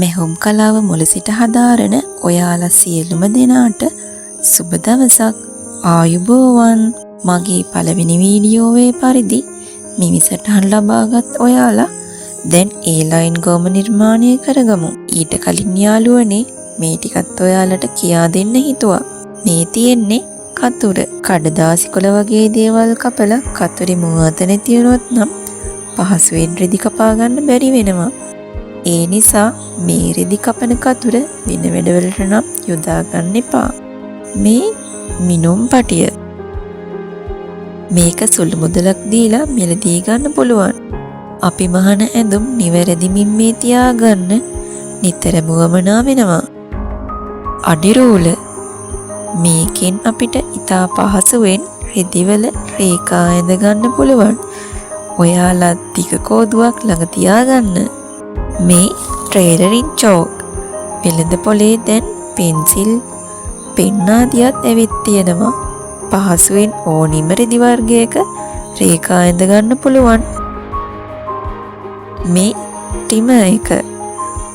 මෙහුම් කලාව මුල සිට හදාරන ඔයාලා සියලුම දෙනාට සුබ දවසක්. ආයුබෝවන්. මගේ පළවෙනි වීඩියෝවේ පරිදි මිමිසටහන් ලබාගත් ඔයාලා දැන් ඒ ලයින් ගෝම නිර්මාණය කරගමු. ඊට කලින් යාළුවනේ මේ ටිකත් ඔයාලට කියා දෙන්න හිතුවා. මේ තියෙන්නේ කතුර. කඩදාසි කොළ වගේ දේවල් කපලා කතුරේ මුවාත නැති වුණොත් නම් පහසුවෙන් රෙදි කපා ගන්න බැරි වෙනවා. ඒ නිසා මේ රෙදි කපන කතුර වෙන වැඩවලට නම් යොදා ගන්න එපා. මේ මිනුම් පටිය. මේක සුළු මුදලක් දීලා මිලදී ගන්න පුළුවන්. අපි මහන ඇඳුම් නිවැරදිමින් මේ තියාගන්න නිතරම වමනා වෙනවා. අඩිරූල. මේකෙන් අපිට ඉතා පහසුවෙන් රෙදිවල රේඛා ඇඳ ගන්න පුළුවන්. ඔයාලා ටික කෝදුවක් ළඟ තියාගන්න. මේ ට්‍රේලරින් චෝක්. වෙළඳ පොලේ දැන් පෙන්සිල් පෙන් ආදියත් ඇවිත් තියෙනවා. පහසුවෙන් ඕනිම රෙදි වර්ගයක රේඛා ඇඳ ගන්න පුළුවන්. මේ ටිම එක.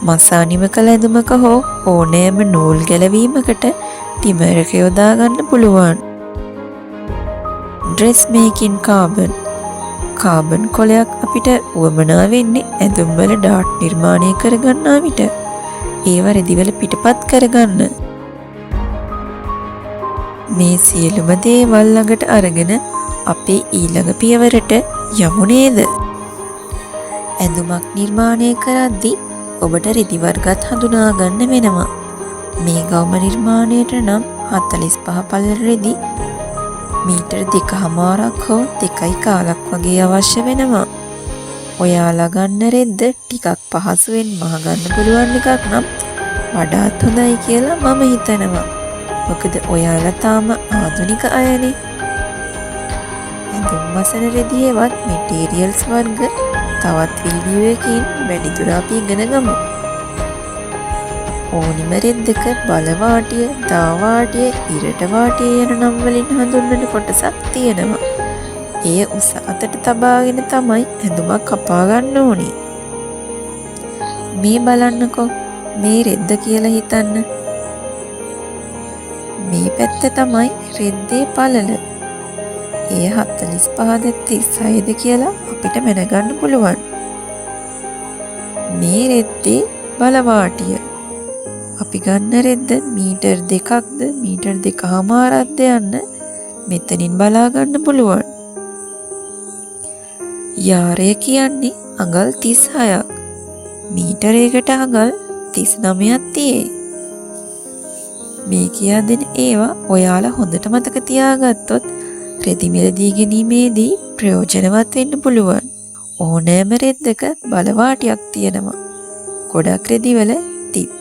මසානිම කළ ඇඳුමක හෝ ඕනෑම නූල් ගැලවීමකට ටිමර් එක යොදා ගන්න පුළුවන්. ඩ්‍රෙස් මේකින් කාබන්. කාබන් කොලයක් අපිට උවමනා වෙන්නේ ඇඳුම් වල ඩාට් නිර්මාණය කරගන්නා විට. ඒව රෙදිවල පිටපත් කරගන්න. මේ සියලුම දේවල් ළඟට අරගෙන අපේ ඊළඟ පියවරට යමු නේද? ඇඳුමක් නිර්මාණය කරද්දී ඔබට රෙදි වර්ගත් හඳුනා ගන්න වෙනවා. මේ ගවුම නිර්මාණයට නම් 45 පළල රෙදි මීටර 2.5ක් හෝ 2.1 වගේ අවශ්‍ය වෙනවා. ඔයාලා ගන්න රෙද්ද ටිකක් පහසුවෙන් මහ ගන්න පුළුවන් එකක් නම් වඩාත් හොඳයි කියලා මම හිතනවා. මොකද ඔයාලා තාම ආධුනික අයනේ. ඇඳුම් මසන රෙදියේවත් මැටීරියල්ස් වර්ග තවත් වීඩියෝ එකකින් වැඩිදුර අපි ඉගෙන ගමු. ඕනිම රෙද්දක බලවාටිය, දාවාටිය, ඉරට වාටිය යන නම් වලින් හඳුන්වන කොටසක් තියෙනවා. එය උස අතට තබාගෙන තමයි ඇඳුමක් කපා ගන්න ඕනේ. මේ බලන්නකෝ මේ රෙද්ද කියලා හිතන්න. මේ පැත්ත තමයි රෙද්දේ පළල. එය 45ද 36ද කියලා අපිට මැනගන්න පුළුවන්. මේ රෙද්දේ බලවාටිය. අපි ගන්න රෙද්ද මීටර් 2ක්ද මීටර් 2.5ක්ද යන්න මෙතනින් බලා ගන්න පුළුවන්. යාරය කියන්නේ අඟල් 36ක්. මීටරයකට අඟල් 39ක් තියෙයි. මේ කියා දෙන ඒවා ඔයාලා හොඳට මතක තියාගත්තොත් රෙදි මිලදී ගැනීමේදී ප්‍රයෝජනවත් වෙන්න පුළුවන්. ඕනෑම රෙද්දක බලවාටියක් තියෙනවා. ගොඩක් රෙදිවල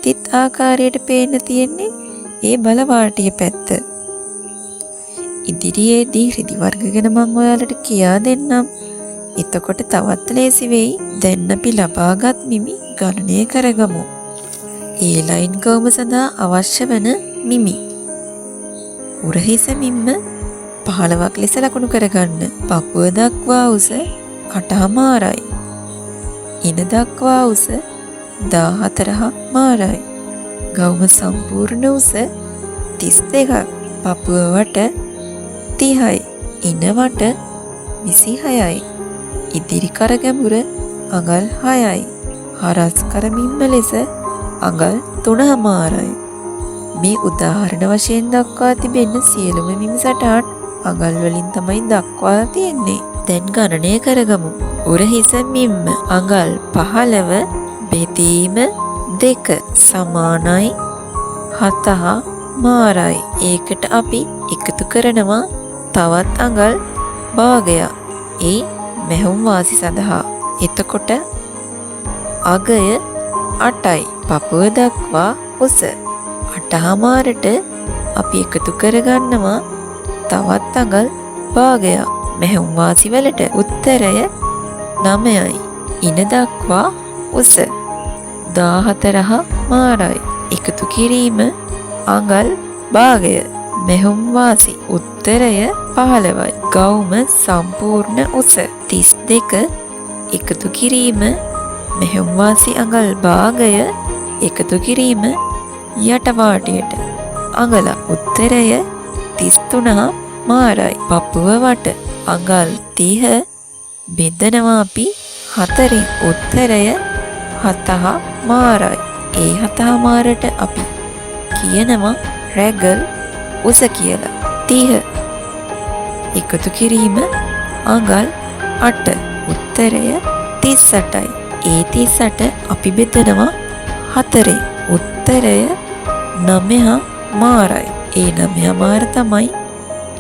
තිත් ආකාරයට පේන්න තියෙන්නේ ඒ බලවාටිය පැත්ත. ඉදිරියේදී රෙදි වර්ග ගැන මම ඔයාලට කියා දෙන්නම්. එතකොට තවත් ලේසි වෙයි. දැන් අපි ලබාගත් මිමි ගණනය කරගමු. ඒ ලයින් ගවුම සඳහා අවශ්‍ය වන මිමි. උරහිස මිම්ම 15ක් ලෙස ලකුණු කරගන්න. පපුව දක්වා උස 8.5යි. ඉන දක්වා උස 14.5යි. ගවුම සම්පූර්ණ උස 32ක්. පපුව වට 30යි. ඉන වට 26යි. ඉදිරි කර ගැඹුර අඟල් 6යි. හරස් කර මිම්ම ලෙස අඟල් 3.5යි. මේ උදාහරණ වශයෙන් දක්වා තිබෙන සියලුම මිමි සටහන් අඟල් වලින් තමයි දක්වා තියෙන්නේ. දැන් ගණනය කරගමු. උරහිස මිම්ම අඟල් 15 බෙදීම 2 සමානයි 7.5යි. ඒකට අපි එකතු කරනවා තවත් අඟල් භාගයක්. ඒ මැහුම් වාසි සඳහා. එතකොට අගය 8යි. පපුව දක්වා උස 8.5ට අපි එකතු කරගන්නවා තවත් අඟල් භාගයක් මැහුම් වාසි වලට. උත්තරය 9යි. ඉන දක්වා උස 14.5යි. එකතු කිරීම අඟල් භාගය මෙහුම් වාසි උත්තරය 15යි. ගෞම සම්පූර්ණ උස 32 එකතු කිරීම මෙහුම් වාසි අඟල් භාගය එකතු කිරීම යටවාටියට අඟල උත්තරය 33 මාරයි. පපුව වට අඟල් 30 බෙදනවා අපි 4 උත්තරය 7 මාරයි. ඒ 7 මාරට අපි කියනවා රැගල් උස කියලා. 30 එකතු කිරීම අඟල් 8 උත්තරය 38යි. ඒ 38 අපි බෙදනවා 4 උත්තරය 9 මාරයි. ඒ 9 මාර තමයි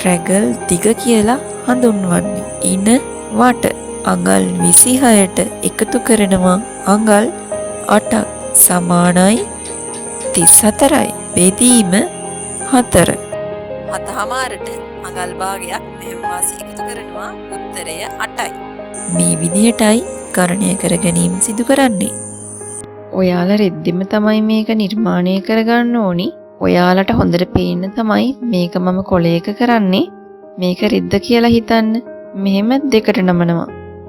රැගල් දිග කියලා හඳුන්වන්නේ. ඉන වට අඟල් 26ට එකතු කරනවා අඟල් 8ක් සමානයි 34යි. බෙදීම 4 7මාරට අඟල් භාගයක් මෙහෙම වාසි එකතු කරනවා උත්තරය 8යි. මේ විදිහටයි ගණනය කර ගැනීම සිදු කරන්නේ. ඔයාලා රෙද්දෙම තමයි මේක නිර්මාණය කරගන්න ඕනි. ඔයාලට හොඳට පේන්න තමයි මේක මම කොලයක කරන්නේ. මේක රෙද්ද කියලා හිතන්න. මෙහෙම දෙකට නමනවා.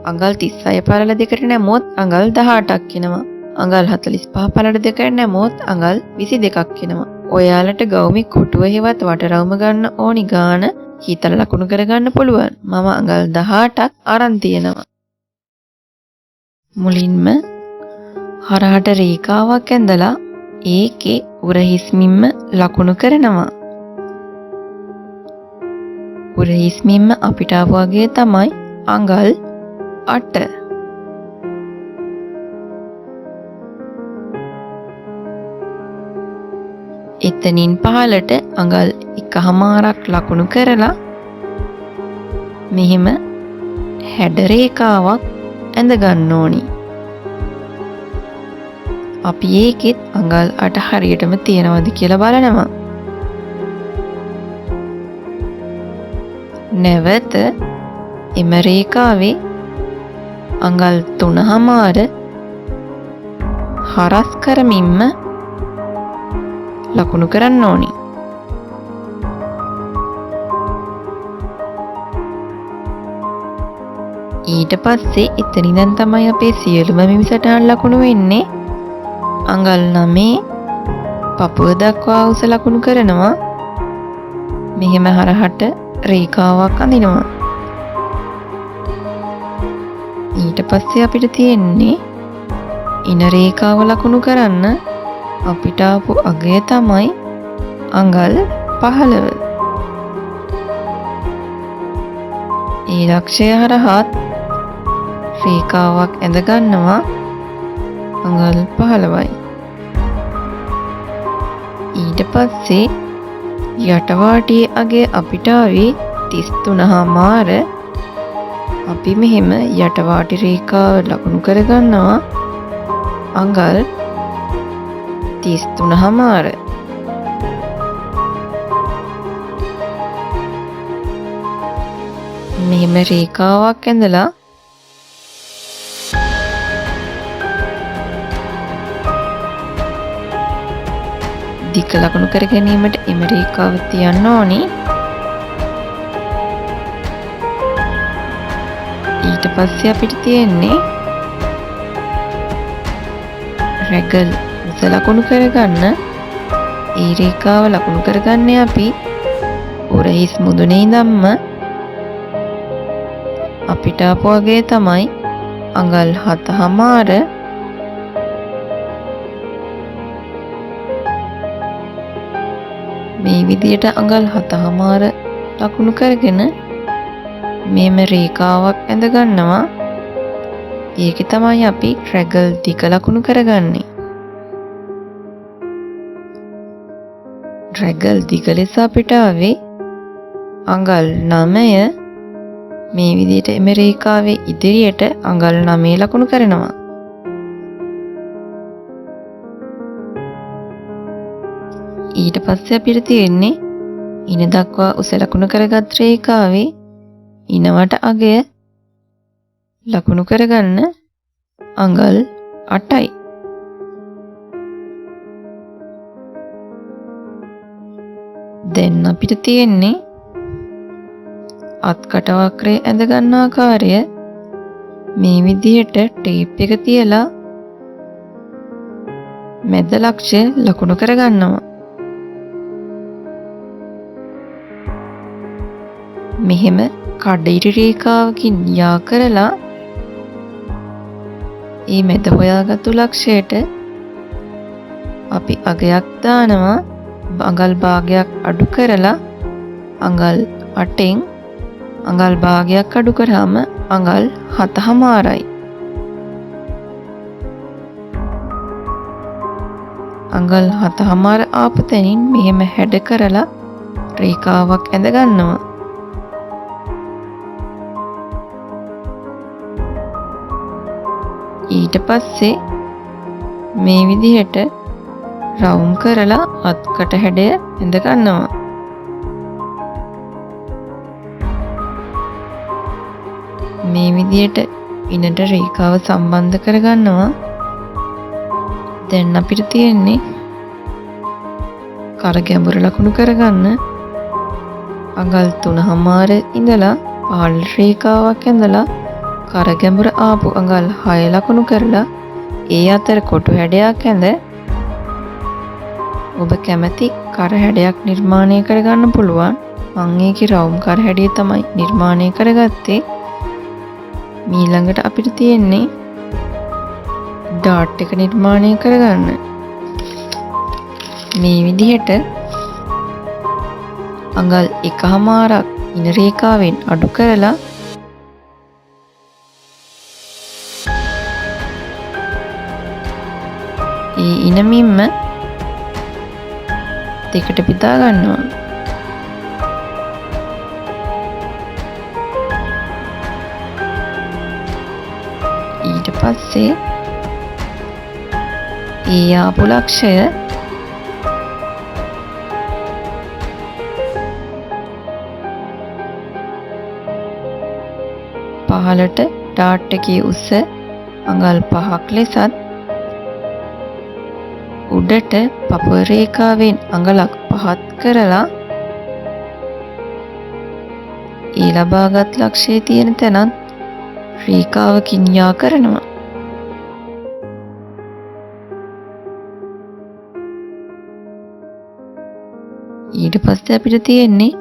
අඟල් 36 පළල දෙකට නැමුවොත් අඟල් 18ක් එනවා. අඟල් 45 පළල දෙකට නැමුවොත් අඟල් 22ක් එනවා. ඔයාලට ගෞමික කොටුව හෙවත් වටරවුම ගන්න ඕනි ගාන හිතලා ලකුණු කරගන්න පුළුවන්. මම අඟල් 18ක් අරන් තියෙනවා. මුලින්ම හරහට රේඛාවක් ඇඳලා ඒකේ උරහිස්මින්ම ලකුණු කරනවා. උරහිස්මින්ම අපිට ආවගේ තමයි අඟල් 8. එතනින් පහලට අඟල් 1මාරක් ලකුණු කරලා මෙහෙම හැඩ රේඛාවක් ඇඳ ගන්න ඕනි. අපි ඒකෙත් අඟල් 8 හරියටම තියනවද කියලා බලනවා. නැවත එම රේඛාවේ අඟල් 3මාර හරස් කරමින්ම ලකුණු කරන්න ඕනි. ඊට පස්සේ එතනින් තමයි අපේ සියලුම මිමිසටහන් ලකුණු වෙන්නේ. අඟල් 9 පපුව දක්වා උස ලකුණු කරනවා. මෙහෙම හරහට රේඛාවක් අඳිනවා. ඊට පස්සේ අපිට තියෙන්නේ ඉන රේඛාව ලකුණු කරන්න අපිට ආපු අගය තමයි අඟල් 15. ඒ ලක්ෂය හරහාත් රේඛාවක් ඇඳ ගන්නවා අඟල් 15යි. ඊට පස්සේ යටවාටියේ අගය අපිට ආවේ 33මාර. අපි මෙහෙම යටවාටි රේඛාව ලකුණු කරගන්නවා අඟල් 33මාර. මෙහෙම රේඛාවක් ඇඳලා දිග ලකුණු කර ගැනීමට එම රේඛාව තියන්න ඕනි. ඊට පස්සේ අපිට තියෙන්නේ රැගල් උස ලකුණු කරගන්න. ඒ රේඛාව ලකුණු කරගන්නේ අපි උරහිස් මුදුනේ ඉඳන්ම අපිට ආපු වගේ තමයි අඟල් 7මාර. මේ විදියට අඟල් 7මාර ලකුණු කරගෙන මේම රේඛාවක් ඇඳ ගන්නවා. ඒක තමයි අපි රැගල් දිග ලකුණු කරගන්නේ. රැගල් දිග ලෙස අපිට ආවේ අඟල් 9. මේ විදිහට එම රේඛාවේ ඉදිරියට අඟල් 9 ලකුණු කරනවා. ඊට පස්සේ අපිට තියෙන්නේ ඉන දක්වා උස ලකුණු කරගත් රේඛාවේ ඉනවට අගය ලකුණු කරගන්න අඟල් 8යි. දැන් අපිට තියෙන්නේ අත්කට වක්‍රය ඇඳ ගන්න ආකාරය මේ විදිහට ටේප් එක තියලා මැද ලක්ෂ්‍ය ලකුණු කරගන්නවා. මෙහෙම කඩිරි රේඛාවකින් යා කරලා මේ මැද හොයාගත්තු ලක්ෂයට අපි අගයක් දානවා. අඟල් භාගයක් අඩු කරලා අඟල් 8න් අඟල් භාගයක් අඩු කරාම අඟල් 7.5යි. අඟල් 7.5 ආපු තැනින් මෙහෙම හැඩ කරලා රේඛාවක් ඇඳ ගන්නවා. ඊට පස්සේ මේ විදිහට රවුම් කරලා අත්කට හැඩය ඇඳ ගන්නවා. මේ විදිහට ඉනට රේඛාව සම්බන්ධ කරගන්නවා. දැන් අපිට තියෙන්නේ කර ගැඹුර ලකුණු කරගන්න අඟල් 3.5 ඉඳලා පාල් රේඛාවක් ඇඳලා කර ගැඹුර ආපු අඟල් 6 ලකුණු කරලා ඒ අතර කොටු හැඩයක් ඇඳ ඔබ කැමති කර හැඩයක් නිර්මාණය කරගන්න පුළුවන්. මම ඒකේ රවුම් කර හැඩය තමයි නිර්මාණය කරගත්තේ. ඊළඟට අපිට තියෙන්නේ ඩාට් එක නිර්මාණය කරගන්න. මේ විදිහට අඟල් 1.5ක් ඉන රේඛාවෙන් අඩු කරලා ඒ ඉනමින්ම දෙකට බෙදා ගන්නවා. ඊට පස්සේ ඒ ආපු ලක්ෂය පහළට ඩාට් එකේ උස අඟල් 5ක් ලෙසත් උඩට පපුව රේඛාවෙන් අඟලක් 5ක් කරලා ඒ ලබාගත් ලක්ෂයේ තියෙන තැනත් රේඛාවකින් යා කරනවා. ඊට පස්සේ අපිට තියෙන්නේ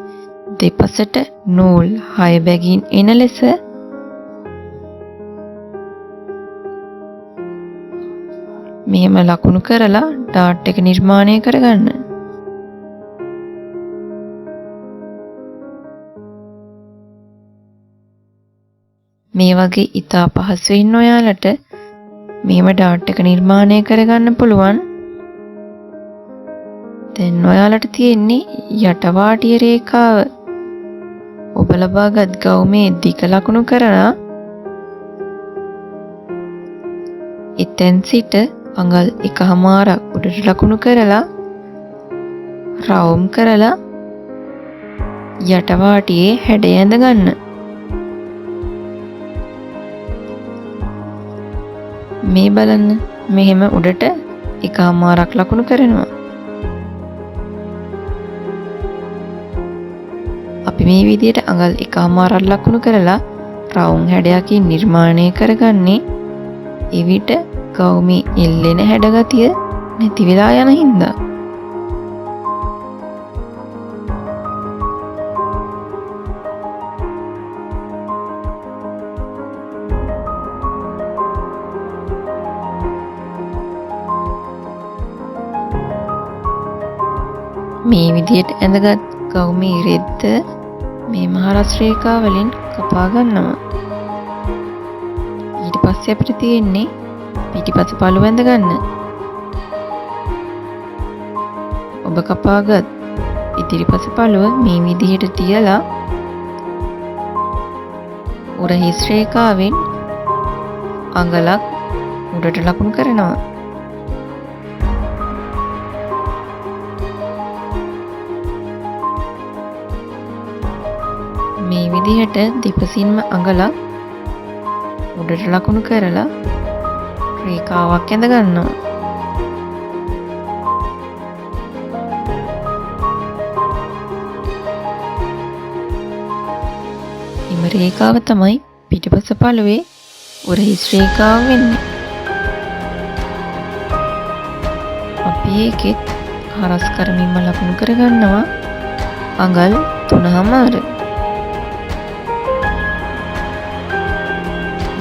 දෙපසට නූල් 6 බැගින් එන ලෙස මෙහෙම ලකුණු කරලා ඩාට් එක නිර්මාණය කරගන්න. මේ වගේ ඉතා පහසුවෙන් ඔයාලට මෙහෙම ඩාට් එක නිර්මාණය කරගන්න පුළුවන්. දැන් ඔයාලට තියෙන්නේ යටවාටිය රේඛාව ඔබ ලබාගත් ගවුමේ දිග ලකුණු කරලා එතෙන් සිට අඟල් 1.5ක් උඩට ලකුණු කරලා රවුම් කරලා යටවාටියේ හැඩය ඇඳ ගන්න. මේ බලන්න මෙහෙම උඩට 1.5ක් ලකුණු කරනවා. අපි මේ විදිහට අඟල් 1.5ක් ලකුණු කරලා රවුම් හැඩයකින් නිර්මාණය කරගන්නේ එවිට ගවුමේ එල්ලෙන හැඩගතිය නැති වෙලා යන හින්දා. මේ විදිහට ඇඳගත් ගවුමේ රෙද්ද මේ මහරස් රේඛා වලින් කපා ගන්නවා. ඊට පස්සේ අපිට තියෙන්නේ පිටිපස පළුව ඇඳ ගන්න. ඔබ කපාගත් ඉදිරිපස පළුව මේ විදිහට තියලා උරහිස් රේඛාවෙන් අඟලක් උඩට ලකුණු කරනවා. මේ විදිහට දෙපසින්ම අඟලක් උඩට ලකුණු කරලා රේඛාවක් ඇඳ ගන්නවා. මේ හිම රේඛාව තමයි පිටිපස පළුවේ උරහිස් රේඛාව වෙන්නේ. අපි ඒකෙත් හරස් කරමින්ම ලකුණු කරගන්නවා අඟල් 3මාර.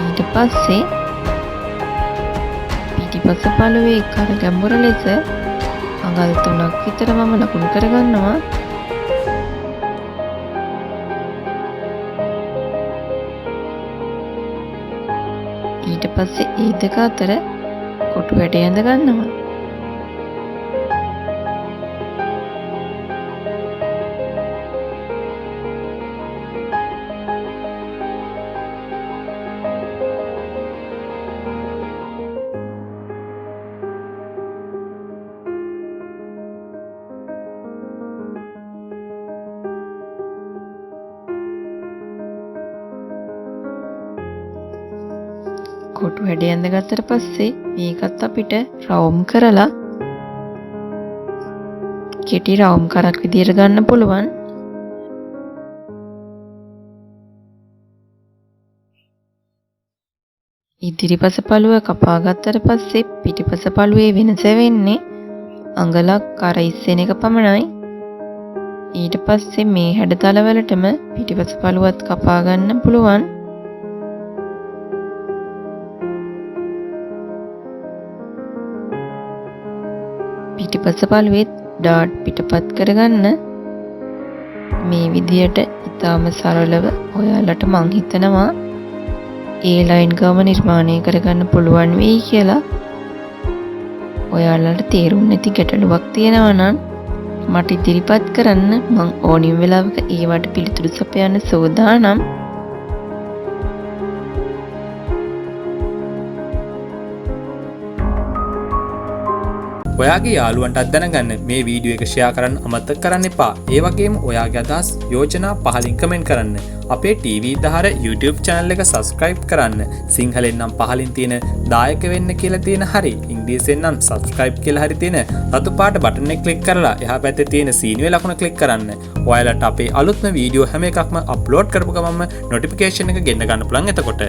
ඊට පස්සේ පිටිපස පළුවේ කර ගැඹුර ලෙස අඟල් 3ක් විතර මම ලකුණු කරගන්නවා. ඊට පස්සේ ඒ දෙක අතර කොටු වැඩ ඇඳ ගන්නවා. කොටු හැඩය ඇඳගත්තට පස්සේ මේකත් අපිට රවුම් කරලා කෙටි රවුම් කරක් විදියට ගන්න පුළුවන්. ඉදිරිපස පළුව කපා ගත්තට පස්සේ පිටිපස පළුවේ වෙනස වෙන්නේ අඟලක් කර ඉස්සෙන එක පමණයි. ඊට පස්සේ මේ හැඩතල වලටම පිටිපස පළුවත් කපා ගන්න පුළුවන්. පිටිපස පළුවේ ඩාට් පිටපත් කරගන්න මේ විදියට ඉතාම සරලව ඔයාලට මං හිතනවා ඒ ලයින් ගාම නිර්මාණය කරගන්න පුළුවන් වෙයි කියලා. ඔයාලට තේරුම් නැති ගැටලුවක් තියෙනවා නම් මට ඉදිරිපත් කරන්න. මං ඕනිම වෙලාවක ඒවට පිළිතුරු සපයන්න සූදානම්. ඔයාගේ යාළුවන්ටත් දැනගන්න මේ වීඩියෝ එක ෂෙයා කරන්න අමතක කරන්න එපා. ඒ වගේම ඔයාගේ අදහස් යෝජනා පහලින් කමෙන්ට් කරන්න. අපේ TV දහර YouTube channel එක subscribe කරන්න. සිංහලෙන් නම් පහලින් තියෙන දායක වෙන්න කියලා තියෙන හරි, ඉංග්‍රීසියෙන් නම් subscribe කියලා හරි තියෙන රතු පාට බටන් එක ක්ලික් කරලා එහා පැත්තේ තියෙන සීනුවේ ලකුණ ක්ලික් කරන්න. ඔයාලට අපේ අලුත්ම වීඩියෝ හැම එකක්ම අප්ලෝඩ් කරපු ගමන්ම notification එක ගෙන්න ගන්න පුළුවන් එතකොට.